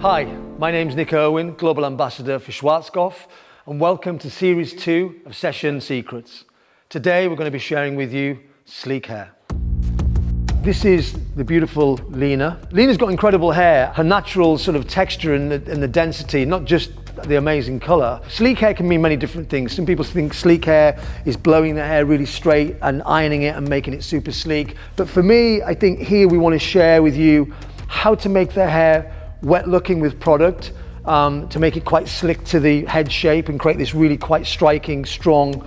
Hi, my name's Nick Irwin, Global Ambassador for Schwarzkopf, and welcome to Series 2 of Session Secrets. Today we're going to be sharing with you sleek hair. This is the beautiful Lena. Lena's got incredible hair, her natural sort of texture and the density, not just the amazing colour. Sleek hair can mean many different things. Some people think sleek hair is blowing the hair really straight and ironing it and making it super sleek. But for me, I think here we want to share with you how to make the hair wet looking with product, to make it quite slick to the head shape and create this really quite striking, strong,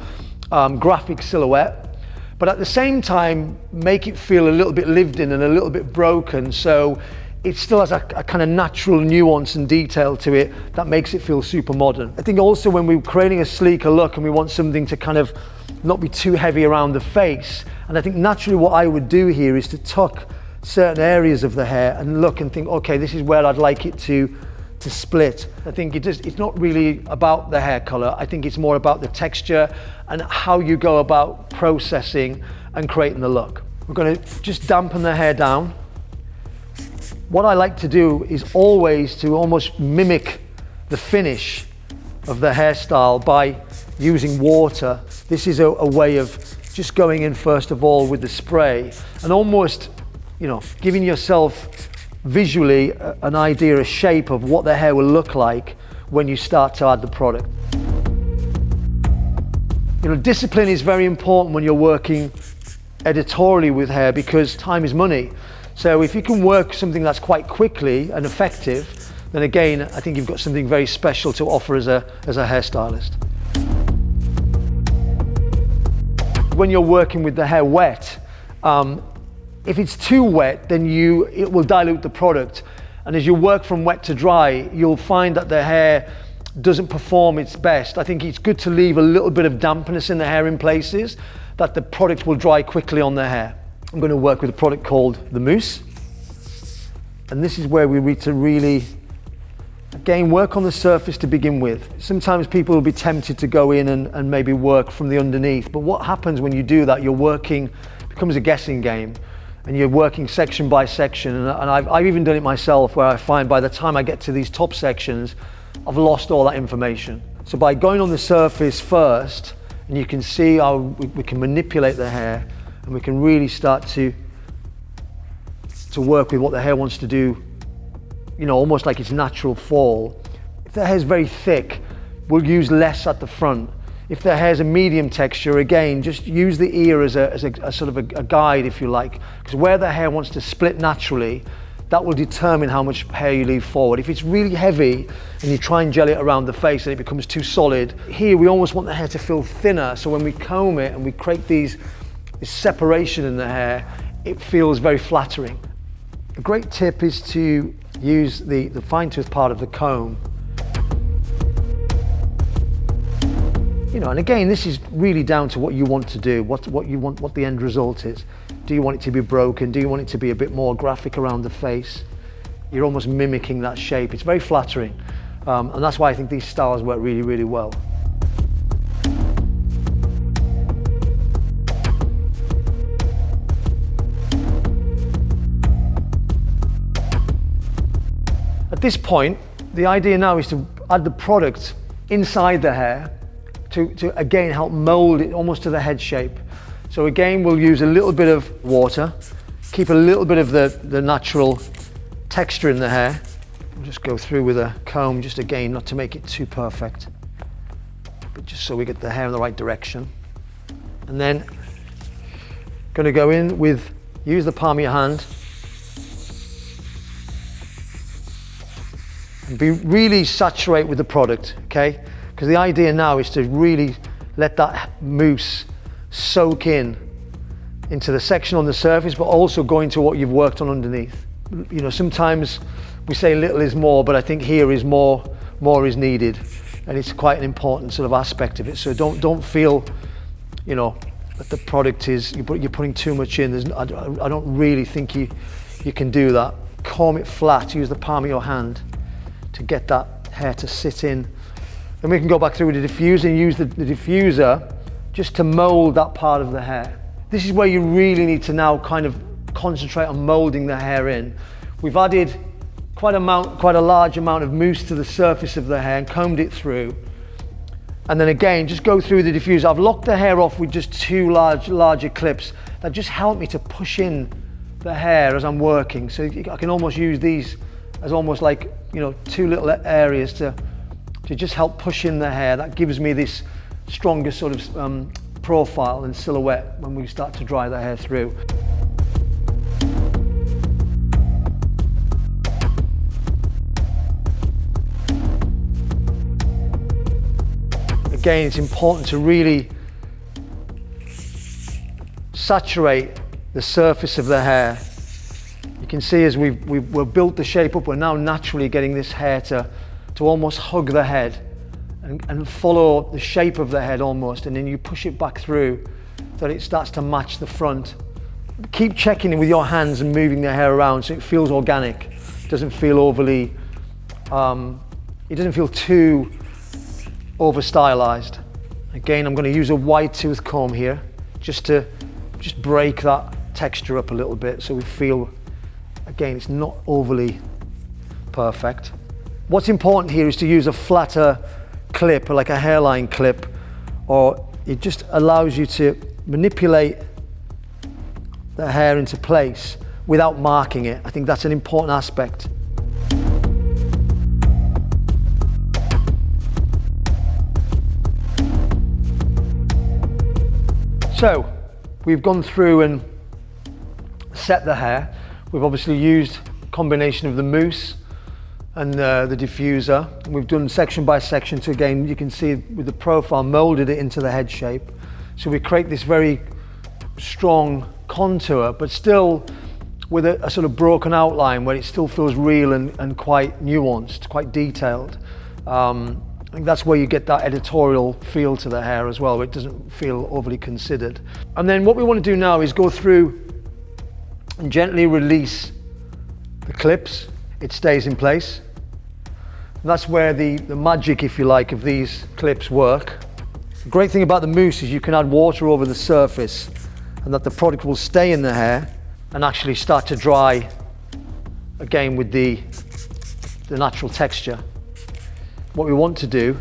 graphic silhouette. But at the same time, make it feel a little bit lived in and a little bit broken, so it still has a kind of natural nuance and detail to it that makes it feel super modern. I think also when we're creating a sleeker look and we want something to kind of not be too heavy around the face, and I think naturally what I would do here is to tuck certain areas of the hair and look and think, okay, this is where I'd like it to split. I think it's not really about the hair color. I think it's more about the texture and how you go about processing and creating the look. We're going to just dampen the hair down. What I like to do is always to almost mimic the finish of the hairstyle by using water. This is a way of just going in first of all with the spray and almost, giving yourself visually an idea, a shape of what the hair will look like when you start to add the product. Discipline is very important when you're working editorially with hair because time is money. So if you can work something that's quite quickly and effective, then again, I think you've got something very special to offer as a hairstylist. When you're working with the hair wet, if it's too wet, then it will dilute the product. And as you work from wet to dry, you'll find that the hair doesn't perform its best. I think it's good to leave a little bit of dampness in the hair in places that the product will dry quickly on the hair. I'm going to work with a product called the Mousse. And this is where we need to really, again, work on the surface to begin with. Sometimes people will be tempted to go in and maybe work from the underneath. But what happens when you do that, it becomes a guessing game. And you're working section by section, and I've even done it myself where I find by the time I get to these top sections, I've lost all that information. So by going on the surface first, and you can see how we can manipulate the hair, and we can really start to work with what the hair wants to do, almost like its natural fall. If the hair's very thick, we'll use less at the front. If the hair's a medium texture, again, just use the ear as a sort of a guide, if you like, because where the hair wants to split naturally, that will determine how much hair you leave forward. If it's really heavy and you try and gel it around the face and it becomes too solid, here we almost want the hair to feel thinner, so when we comb it and we create this separation in the hair, it feels very flattering. A great tip is to use the fine tooth part of the comb. And again, this is really down to what you want to do, what the end result is. Do you want it to be broken? Do you want it to be a bit more graphic around the face? You're almost mimicking that shape. It's very flattering. And that's why I think these styles work really, really well. At this point, the idea now is to add the product inside the hair to again help mold it almost to the head shape. So again, we'll use a little bit of water, keep a little bit of the natural texture in the hair. We'll just go through with a comb, just again, not to make it too perfect, but just so we get the hair in the right direction. And then going to go in with, use the palm of your hand, and really saturate with the product, okay? Because the idea now is to really let that mousse soak into the section on the surface, but also go into what you've worked on underneath. Sometimes we say little is more, but I think here is more is needed, and it's quite an important sort of aspect of it. So don't feel, that the product is you're putting too much in. I don't really think you can do that. Comb it flat. Use the palm of your hand to get that hair to sit in. Then we can go back through with the diffuser and use the diffuser just to mold that part of the hair. This is where you really need to now kind of concentrate on molding the hair in. We've added quite a large amount of mousse to the surface of the hair and combed it through. And then again, just go through the diffuser. I've locked the hair off with just two larger clips that just help me to push in the hair as I'm working. So I can almost use these as almost like, you know, two little areas to just help push in the hair. That gives me this stronger sort of profile and silhouette when we start to dry the hair through. Again, it's important to really saturate the surface of the hair. You can see as we've built the shape up, we're now naturally getting this hair to almost hug the head and follow the shape of the head almost, and then you push it back through so that it starts to match the front. Keep checking it with your hands and moving the hair around so it feels organic. It doesn't feel overly, it doesn't feel too over stylized. Again, I'm going to use a wide tooth comb here just to break that texture up a little bit so we feel, again, it's not overly perfect. What's important here is to use a flatter clip, like a hairline clip, or it just allows you to manipulate the hair into place without marking it. I think that's an important aspect. So we've gone through and set the hair. We've obviously used a combination of the mousse and the diffuser. And we've done section by section to, again, you can see with the profile, molded it into the head shape. So we create this very strong contour, but still with a sort of broken outline where it still feels real and quite nuanced, quite detailed. I think that's where you get that editorial feel to the hair as well, where it doesn't feel overly considered. And then what we want to do now is go through and gently release the clips. It stays in place. And that's where the magic, if you like, of these clips work. The great thing about the mousse is you can add water over the surface and that the product will stay in the hair and actually start to dry again with the natural texture. What we want to do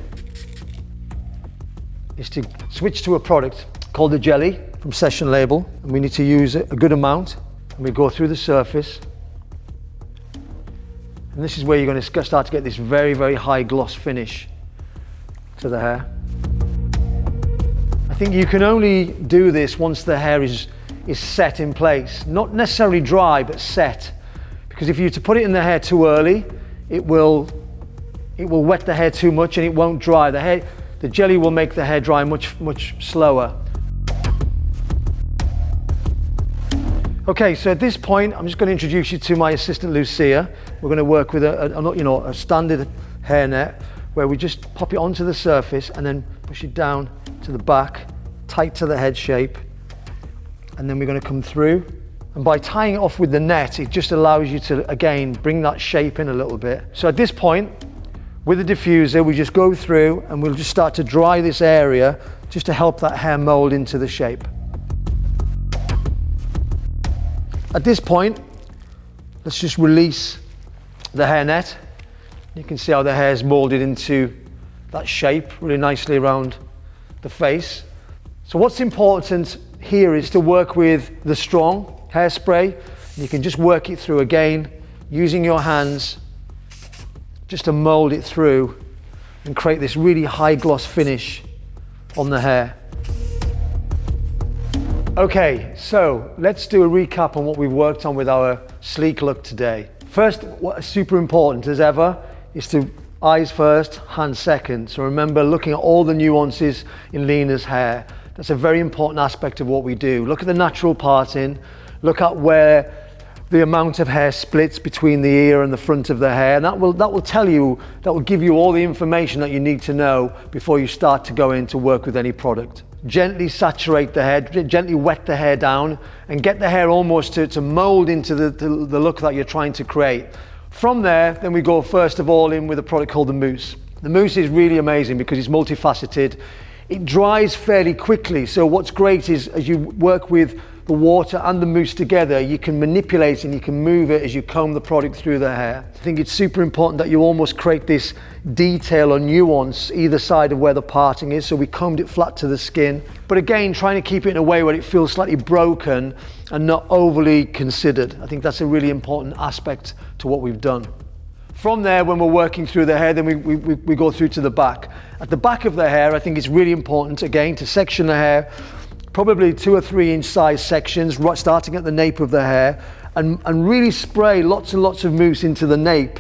is to switch to a product called the jelly from Session Label, and we need to use a good amount, and we go through the surface, and this is where you're going to start to get this very, very high gloss finish to the hair. I think you can only do this once the hair is set in place, not necessarily dry, but set, because if you were to put it in the hair too early, it will wet the hair too much and it won't dry. The jelly will make the hair dry much slower. Okay, so at this point, I'm just going to introduce you to my assistant Lucia. We're going to work with a standard hairnet where we just pop it onto the surface and then push it down to the back, tight to the head shape, and then we're going to come through. And by tying it off with the net, it just allows you to, again, bring that shape in a little bit. So at this point, with the diffuser, we just go through and we'll just start to dry this area just to help that hair mold into the shape. At this point, let's just release the hairnet. You can see how the hair is molded into that shape really nicely around the face. So what's important here is to work with the strong hairspray. You can just work it through again, using your hands just to mold it through and create this really high gloss finish on the hair. Okay, so let's do a recap on what we've worked on with our sleek look today. First, what is super important as ever is to eyes first, hands second. So remember looking at all the nuances in Lena's hair. That's a very important aspect of what we do. Look at the natural parting, look at where the amount of hair splits between the ear and the front of the hair, and that will give you all the information that you need to know before you start to go in to work with any product. Gently saturate the hair, gently wet the hair down, and get the hair almost to mold into the look that you're trying to create. From there, then we go first of all in with a product called the mousse. The mousse is really amazing because it's multifaceted. It dries fairly quickly, so what's great is as you work with the water and the mousse together, you can manipulate and you can move it as you comb the product through the hair. I think it's super important that you almost create this detail or nuance either side of where the parting is. So we combed it flat to the skin, but again, trying to keep it in a way where it feels slightly broken and not overly considered. I think that's a really important aspect to what we've done. From there, when we're working through the hair, then we go through to the back. At the back of the hair, I think it's really important, again, to section the hair, probably 2 or 3 inch size sections, right, starting at the nape of the hair, and really spray lots and lots of mousse into the nape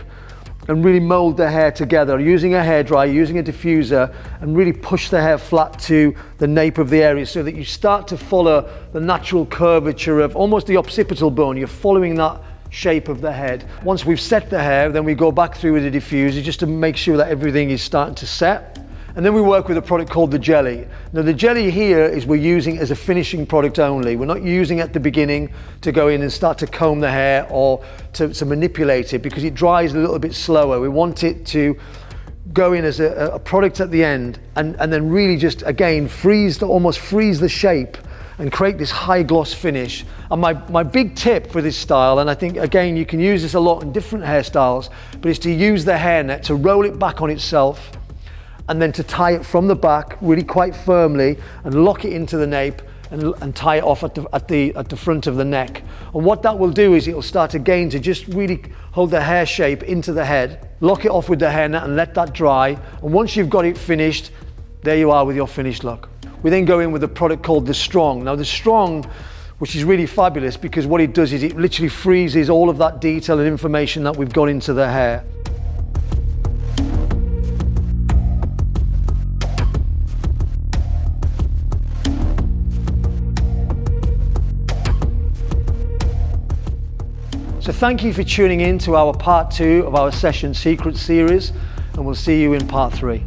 and really mold the hair together, using a hairdryer, using a diffuser, and really push the hair flat to the nape of the area so that you start to follow the natural curvature of almost the occipital bone. You're following that shape of the head. Once we've set the hair, then we go back through with the diffuser just to make sure that everything is starting to set. And then we work with a product called the jelly. Now the jelly here is we're using as a finishing product only. We're not using at the beginning to go in and start to comb the hair or to manipulate it, because it dries a little bit slower. We want it to go in as a product at the end and then really just, again, almost freeze the shape and create this high gloss finish. And my big tip for this style, and I think again you can use this a lot in different hairstyles, but is to use the hairnet to roll it back on itself and then to tie it from the back really quite firmly and lock it into the nape and tie it off at the front of the neck. And what that will do is it will start again to just really hold the hair shape into the head, lock it off with the hairnet and let that dry. And once you've got it finished, there you are with your finished look. We then go in with a product called the Strong. Now the Strong, which is really fabulous because what it does is it literally freezes all of that detail and information that we've got into the hair. So thank you for tuning in to our part 2 of our Session Secrets series, and we'll see you in part 3.